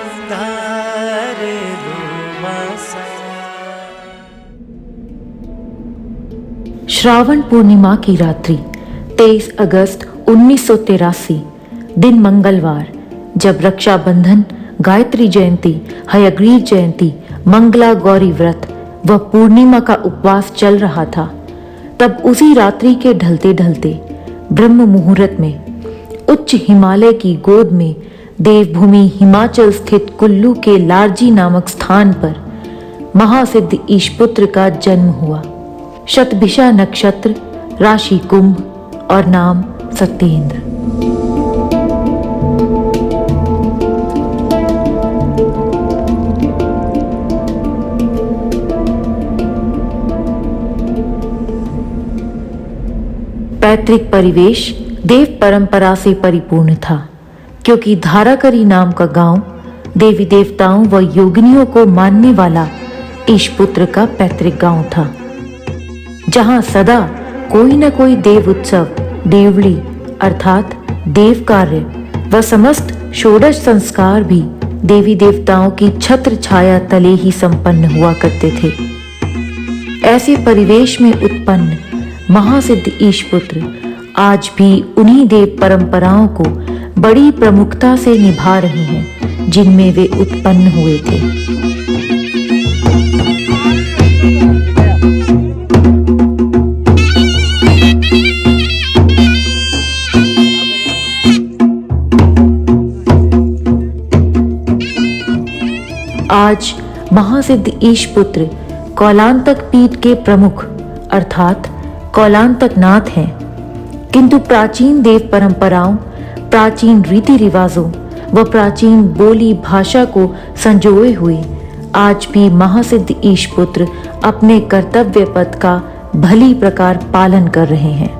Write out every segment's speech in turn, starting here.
धारे मासा। श्रावण पूर्णिमा की रात्रि 23 अगस्त 1983 दिन मंगलवार, जब रक्षाबंधन, गायत्री जयंती, हयग्रीव जयंती, मंगला गौरी व्रत व पूर्णिमा का उपवास चल रहा था, तब उसी रात्रि के ढलते ढलते ब्रह्म मुहूर्त में उच्च हिमालय की गोद में देवभूमि हिमाचल स्थित कुल्लू के लारजी नामक स्थान पर महासिद्ध ईशपुत्र का जन्म हुआ। शतभिषा नक्षत्र, राशि कुंभ और नाम सत्येंद्र। पैतृक परिवेश देव परंपरा से परिपूर्ण था, क्योंकि धाराकरी नाम का गांव देवी देवताओं व योगिनियों को मानने वाला ईशपुत्र का पैतृक गांव था, जहां सदा कोई न कोई देव उत्सव, देवड़ी अर्थात देव कार्य व समस्त षोडश संस्कार भी देवी देवताओं की छत्र छाया तले ही संपन्न हुआ करते थे। ऐसे परिवेश में उत्पन्न महासिद्ध ईशपुत्र आज भी उन्हीं देव परंपराओं को बड़ी प्रमुखता से निभा रहे हैं जिनमें वे उत्पन्न हुए थे। आज महासिद्ध ईशपुत्र कौलांतक पीठ के प्रमुख अर्थात कौलांतक नाथ हैं, किंतु प्राचीन देव परंपराओं, प्राचीन रीति रिवाजों व प्राचीन बोली भाषा को संजोए हुए आज भी महासिद्ध ईशपुत्र अपने कर्तव्य पथ का भली प्रकार पालन कर रहे हैं।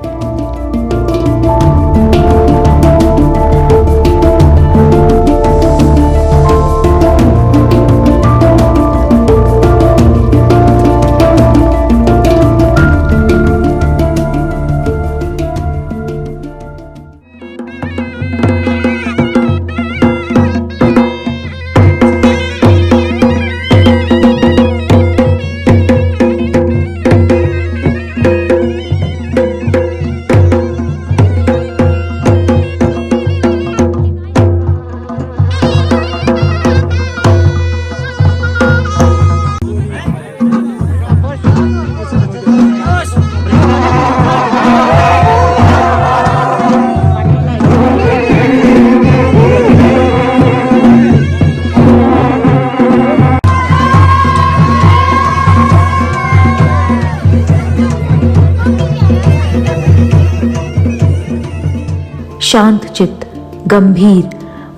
शांत चित्त, गंभीर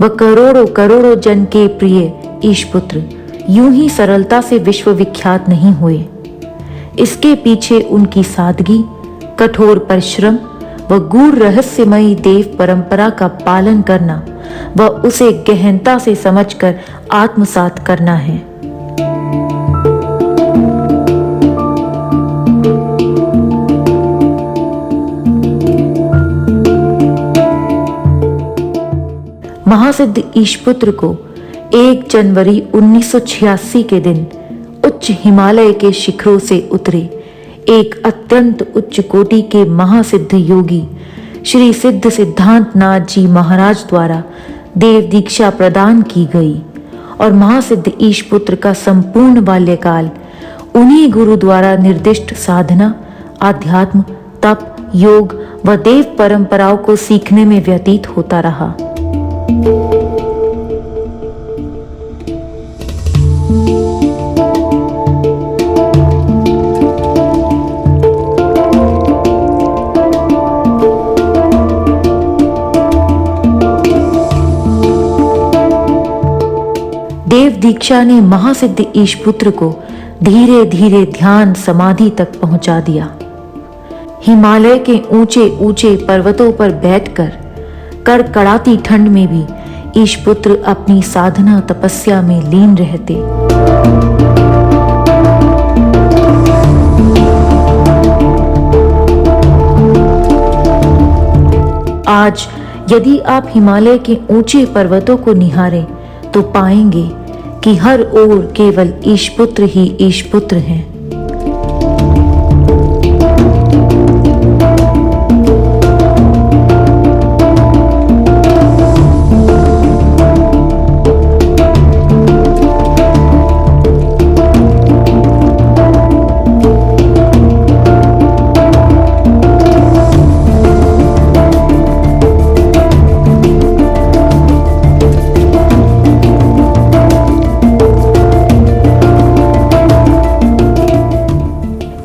व करोड़ों करोड़ों जन के प्रिय ईशपुत्र यूं ही सरलता से विश्व विख्यात नहीं हुए। इसके पीछे उनकी सादगी, कठोर परिश्रम व गूढ़ रहस्यमयी देव परंपरा का पालन करना व उसे गहनता से समझकर आत्मसात करना है। महासिद्ध ईशपुत्र को 1 जनवरी 1986 के दिन उच्च हिमालय के शिखरों से उतरे एक अत्यंत उच्च कोटि के महासिद्ध योगी श्री सिद्ध सिद्धांत नाथ जी महाराज द्वारा देव दीक्षा प्रदान की गई और महासिद्ध ईशपुत्र का संपूर्ण बाल्यकाल उन्हीं गुरु द्वारा निर्दिष्ट साधना, आध्यात्म, तप, योग व देव परंपराओं को सीखने में व्यतीत होता रहा। देव दीक्षा ने महासिद्ध ईशपुत्र को धीरे धीरे ध्यान समाधि तक पहुंचा दिया। हिमालय के ऊंचे ऊंचे पर्वतों पर बैठकर कड़कड़ाती ठंड में भी ईशपुत्र अपनी साधना तपस्या में लीन रहते। आज यदि आप हिमालय के ऊंचे पर्वतों को निहारें तो पाएंगे कि हर ओर केवल ईशपुत्र ही ईशपुत्र हैं।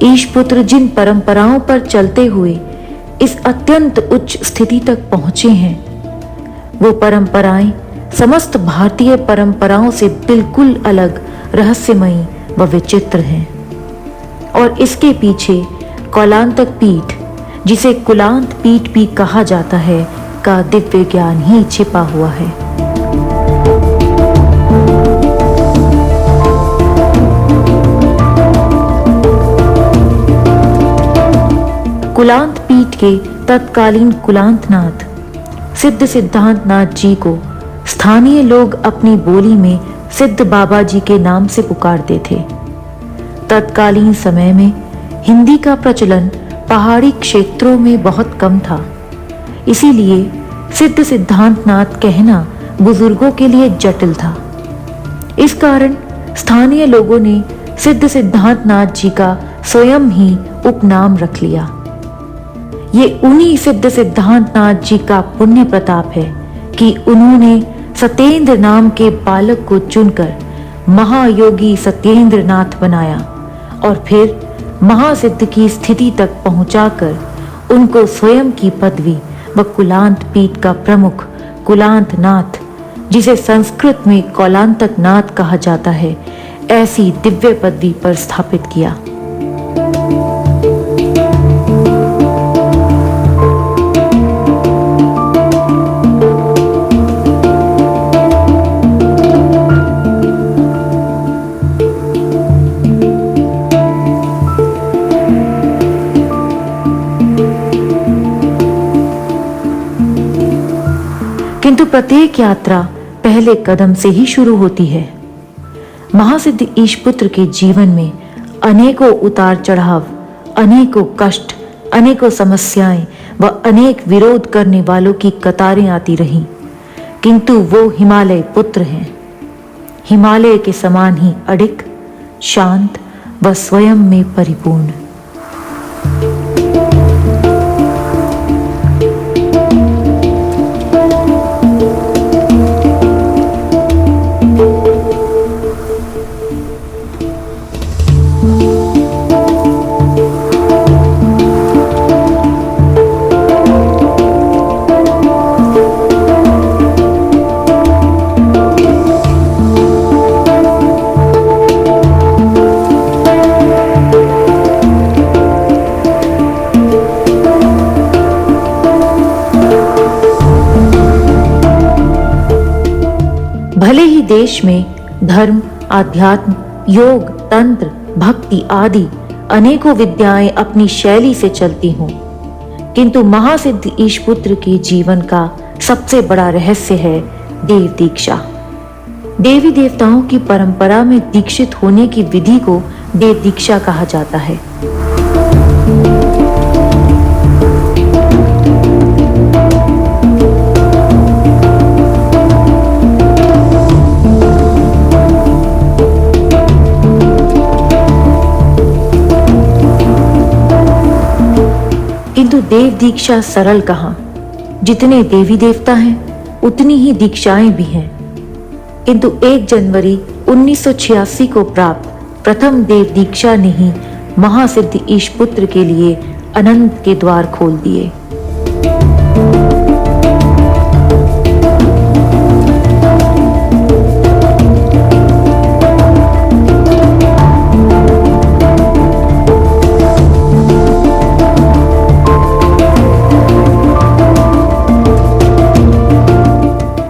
ईशपुत्र जिन परंपराओं पर चलते हुए इस अत्यंत उच्च स्थिति तक पहुंचे हैं, वो परंपराएं समस्त भारतीय परंपराओं से बिल्कुल अलग, रहस्यमयी व विचित्र हैं। और इसके पीछे कौलांतक पीठ, जिसे कुलांत पीठ भी कहा जाता है, का दिव्य ज्ञान ही छिपा हुआ है। कुलांत पीठ के तत्कालीन कुलांतनाथ सिद्ध सिद्धांतनाथ जी को स्थानीय लोग अपनी बोली में सिद्ध बाबा जी के नाम से पुकारते थे। तत्कालीन समय में हिंदी का प्रचलन पहाड़ी क्षेत्रों में बहुत कम था, इसीलिए सिद्ध सिद्धांतनाथ कहना बुजुर्गों के लिए जटिल था। इस कारण स्थानीय लोगों ने सिद्ध सिद्धांतनाथ जी का स्वयं ही उपनाम रख लिया। ये उन्हीं सिद्ध सिद्धांतनाथ जी का पुण्य प्रताप है कि उन्होंने सत्येंद्र नाम के बालक को चुनकर महायोगी सत्येंद्र नाथ बनाया और फिर महासिद्ध की स्थिति तक पहुंचाकर उनको स्वयं की पदवी व कुलांत पीठ का प्रमुख कुलांत नाथ, जिसे संस्कृत में कौलांतक नाथ कहा जाता है, ऐसी दिव्य पदवी पर स्थापित किया। किंतु प्रत्येक यात्रा पहले कदम से ही शुरू होती है। महासिद्ध ईशपुत्र के जीवन में अनेकों उतार चढ़ाव, अनेकों कष्ट, अनेकों समस्याएं व अनेक विरोध करने वालों की कतारें आती रहीं, किंतु वो हिमालय पुत्र हैं, हिमालय के समान ही अडिग, शांत व स्वयं में परिपूर्ण। भले ही देश में धर्म, आध्यात्म, योग, तंत्र, भक्ति आदि अनेकों विद्याएं अपनी शैली से चलती हों, किंतु महासिद्ध ईशपुत्र के जीवन का सबसे बड़ा रहस्य है देव दीक्षा। देवी देवताओं की परंपरा में दीक्षित होने की विधि को देव दीक्षा कहा जाता है। किंतु देव दीक्षा सरल कहाँ, जितने देवी देवता हैं उतनी ही दीक्षाएं भी हैं। किंतु 1 जनवरी 1986 को प्राप्त प्रथम देव दीक्षा ने ही महासिद्ध ईशपुत्र के लिए अनंत के द्वार खोल दिए।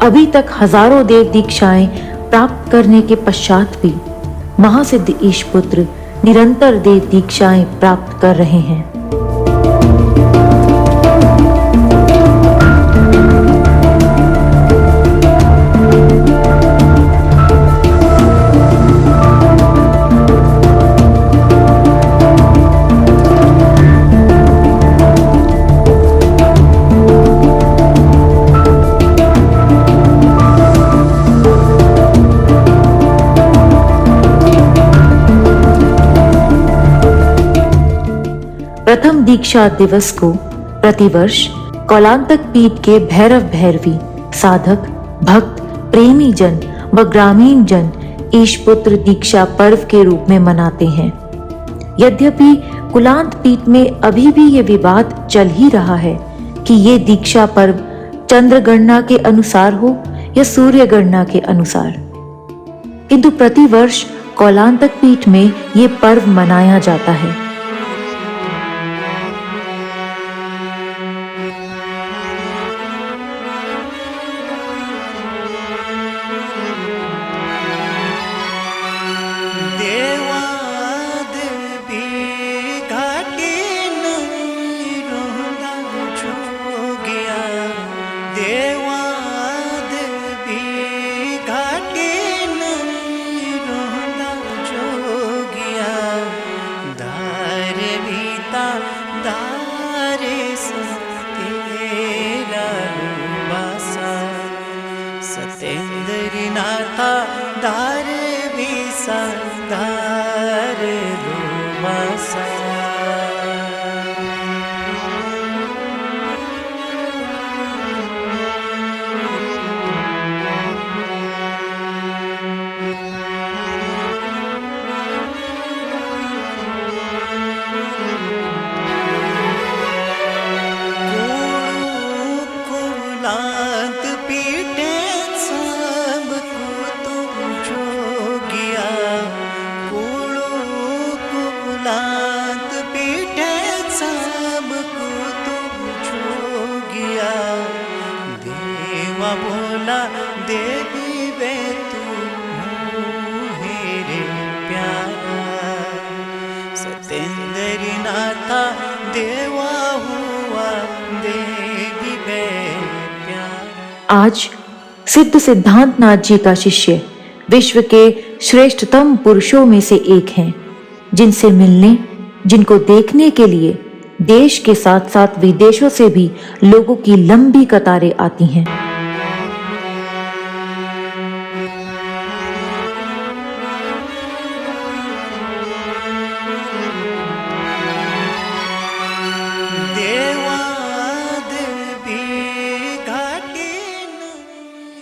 अभी तक हजारों देव दीक्षाएं प्राप्त करने के पश्चात भी महासिद्ध ईशपुत्र निरंतर देव दीक्षाएं प्राप्त कर रहे हैं। दीक्षा दिवस को प्रतिवर्ष कौलांतक पीठ के भैरव भैरवी साधक, भक्त, प्रेमी जन व ग्रामीण जन ईशपुत्र दीक्षा पर्व के रूप में मनाते हैं। यद्यपि कुलांत पीठ में अभी भी ये विवाद चल ही रहा है कि ये दीक्षा पर्व चंद्र गणना के अनुसार हो या सूर्य गणना के अनुसार, किंतु प्रतिवर्ष कौलांतक पीठ में ये पर्व मनाया जाता है। सतेंद्री नाथा दार विसा दार दुमासा। कुलांत पीठे सब को जोगिया, कुलांत पीठे सब को जोगिया। देवा बोला देवी वे तू हेरे प्यारा, सतेंद्री नाथा देवा हुआ देवी वे प्यारा। आज सिद्ध सिद्धांतनाथ जी का शिष्य विश्व के श्रेष्ठतम पुरुषों में से एक हैं, जिनसे मिलने, जिनको देखने के लिए देश के साथ साथ विदेशों से भी लोगों की लंबी कतारें आती हैं।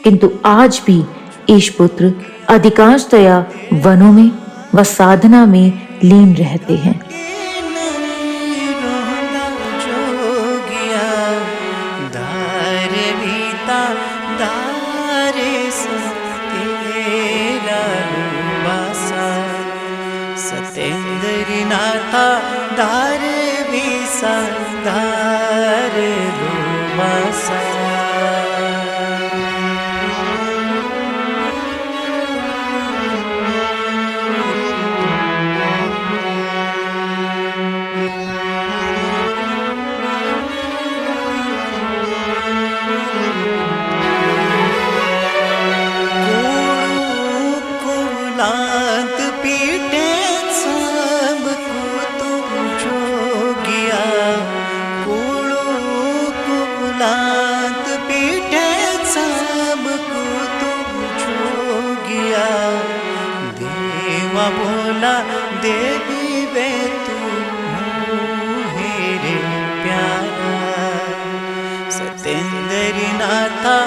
किंतु आज भी ईशपुत्र अधिकांशतया वनों में व साधना में लीन रहते हैं। सतेंद्री नाथा दार विसा दार दुमासा। कुलांत पीठे सब को जोगिया, कुलांत पीठे सब को जोगिया। देवा बोला देवी वे तू हेरे प्यारा, सतेंद्री नाथा